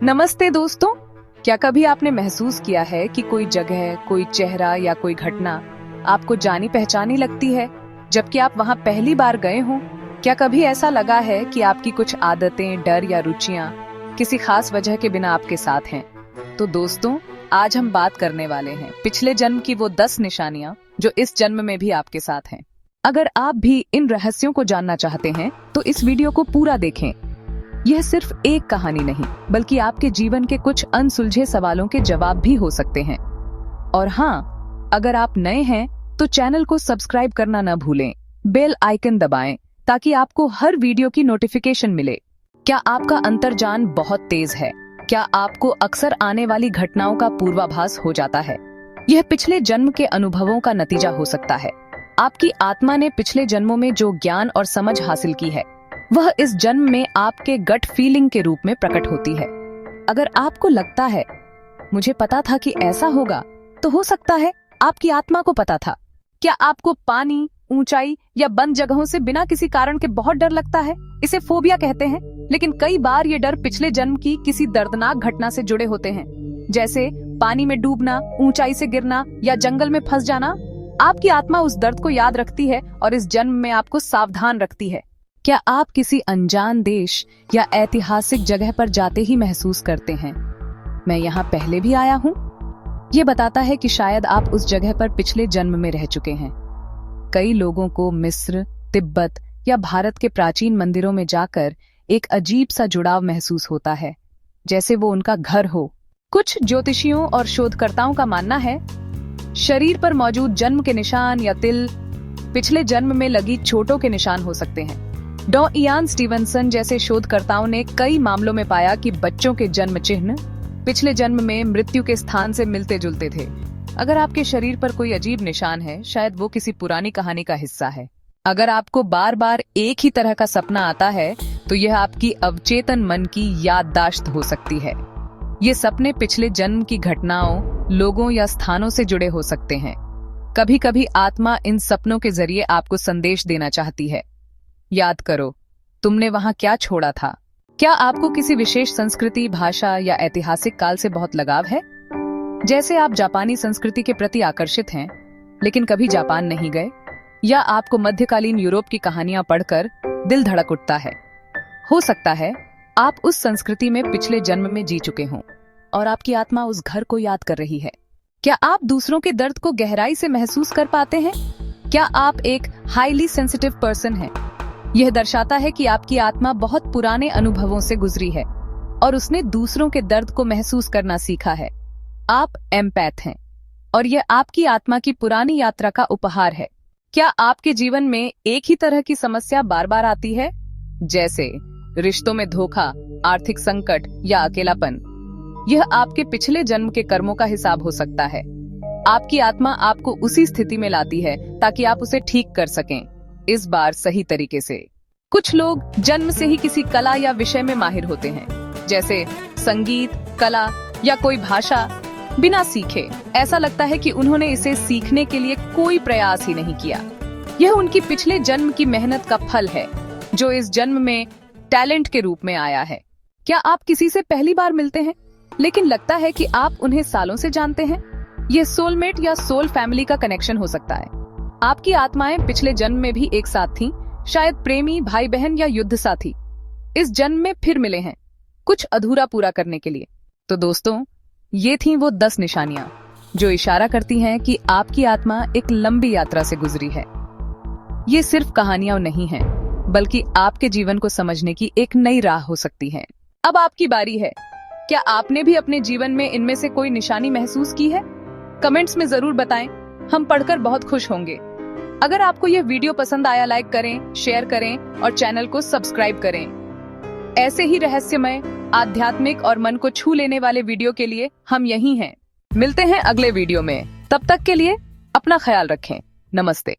नमस्ते दोस्तों, क्या कभी आपने महसूस किया है कि कोई जगह, कोई चेहरा या कोई घटना आपको जानी पहचानी लगती है, जबकि आप वहां पहली बार गए हों? क्या कभी ऐसा लगा है कि आपकी कुछ आदतें, डर या रुचियां किसी खास वजह के बिना आपके साथ हैं? तो दोस्तों, आज हम बात करने वाले हैं पिछले जन्म की वो 10 निशानियां जो इस जन्म में भी आपके साथ हैं। अगर आप भी इन रहस्यों को जानना चाहते हैं, तो इस वीडियो को पूरा देखें। यह सिर्फ एक कहानी नहीं, बल्कि आपके जीवन के कुछ अनसुलझे सवालों के जवाब भी हो सकते हैं। और हाँ, अगर आप नए हैं तो चैनल को सब्सक्राइब करना न भूलें, बेल आइकन दबाएं ताकि आपको हर वीडियो की नोटिफिकेशन मिले। क्या आपका अंतर्ज्ञान बहुत तेज है? क्या आपको अक्सर आने वाली घटनाओं का पूर्वाभास हो जाता है? यह पिछले जन्म के अनुभवों का नतीजा हो सकता है। आपकी आत्मा ने पिछले जन्मों में जो ज्ञान और समझ हासिल की है, वह इस जन्म में आपके गट फीलिंग के रूप में प्रकट होती है। अगर आपको लगता है मुझे पता था कि ऐसा होगा, तो हो सकता है आपकी आत्मा को पता था। क्या आपको पानी, ऊंचाई या बंद जगहों से बिना किसी कारण के बहुत डर लगता है? इसे फोबिया कहते हैं। लेकिन कई बार ये डर पिछले जन्म की किसी दर्दनाक घटना से जुड़े होते हैं, जैसे पानी में डूबना, ऊंचाई से गिरना या जंगल में फंस जाना। आपकी आत्मा उस दर्द को याद रखती है और इस जन्म में आपको सावधान रखती है। क्या आप किसी अनजान देश या ऐतिहासिक जगह पर जाते ही महसूस करते हैं, मैं यहाँ पहले भी आया हूँ? ये बताता है कि शायद आप उस जगह पर पिछले जन्म में रह चुके हैं। कई लोगों को मिस्र, तिब्बत या भारत के प्राचीन मंदिरों में जाकर एक अजीब सा जुड़ाव महसूस होता है, जैसे वो उनका घर हो। कुछ ज्योतिषियों और शोधकर्ताओं का मानना है शरीर पर मौजूद जन्म के निशान या तिल पिछले जन्म में लगी चोटों के निशान हो सकते हैं। डॉ इयान स्टीवनसन जैसे शोधकर्ताओं ने कई मामलों में पाया कि बच्चों के जन्म चिन्ह पिछले जन्म में मृत्यु के स्थान से मिलते जुलते थे। अगर आपके शरीर पर कोई अजीब निशान है, शायद वो किसी पुरानी कहानी का हिस्सा है। अगर आपको बार बार एक ही तरह का सपना आता है, तो यह आपकी अवचेतन मन की याददाश्त हो सकती है। ये सपने पिछले जन्म की घटनाओं, लोगों या स्थानों से जुड़े हो सकते हैं। कभी कभी आत्मा इन सपनों के जरिए आपको संदेश देना चाहती है। याद करो, तुमने वहां क्या छोड़ा था। क्या आपको किसी विशेष संस्कृति, भाषा या ऐतिहासिक काल से बहुत लगाव है? जैसे आप जापानी संस्कृति के प्रति आकर्षित हैं, लेकिन कभी जापान नहीं गए, या आपको मध्यकालीन यूरोप की कहानियां पढ़कर दिल धड़क उठता है। हो सकता है आप उस संस्कृति में पिछले जन्म में जी चुके हों और आपकी आत्मा उस घर को याद कर रही है। क्या आप दूसरों के दर्द को गहराई से महसूस कर पाते हैं? क्या आप एक हाईली सेंसिटिव पर्सन हैं? यह दर्शाता है कि आपकी आत्मा बहुत पुराने अनुभवों से गुजरी है और उसने दूसरों के दर्द को महसूस करना सीखा है। आप एम्पैथ हैं और यह आपकी आत्मा की पुरानी यात्रा का उपहार है। क्या आपके जीवन में एक ही तरह की समस्या बार बार आती है, जैसे रिश्तों में धोखा, आर्थिक संकट या अकेलापन? यह आपके पिछले जन्म के कर्मों का हिसाब हो सकता है। आपकी आत्मा आपको उसी स्थिति में लाती है ताकि आप उसे ठीक कर सकें, इस बार सही तरीके से। कुछ लोग जन्म से ही किसी कला या विषय में माहिर होते हैं, जैसे संगीत, कला या कोई भाषा, बिना सीखे। ऐसा लगता है कि उन्होंने इसे सीखने के लिए कोई प्रयास ही नहीं किया। यह उनकी पिछले जन्म की मेहनत का फल है, जो इस जन्म में टैलेंट के रूप में आया है। क्या आप किसी से पहली बार मिलते हैं, लेकिन लगता है कि आप उन्हें सालों से जानते हैं? यह सोलमेट या सोल फैमिली का कनेक्शन हो सकता है। आपकी आत्माएं पिछले जन्म में भी एक साथ थीं, शायद प्रेमी, भाई बहन या युद्ध साथी। इस जन्म में फिर मिले हैं, कुछ अधूरा पूरा करने के लिए। तो दोस्तों, ये थीं वो 10 निशानियां जो इशारा करती हैं कि आपकी आत्मा एक लंबी यात्रा से गुजरी है। ये सिर्फ कहानियां नहीं हैं, बल्कि आपके जीवन को समझने की एक नई राह हो सकती है। अब आपकी बारी है। क्या आपने भी अपने जीवन में इनमें से कोई निशानी महसूस की है? कमेंट्स में जरूर बताएं, हम पढ़कर बहुत खुश होंगे। अगर आपको यह वीडियो पसंद आया, लाइक करें, शेयर करें और चैनल को सब्सक्राइब करें। ऐसे ही रहस्यमय, आध्यात्मिक और मन को छू लेने वाले वीडियो के लिए हम यहीं हैं। मिलते हैं अगले वीडियो में। तब तक के लिए अपना ख्याल रखें। नमस्ते।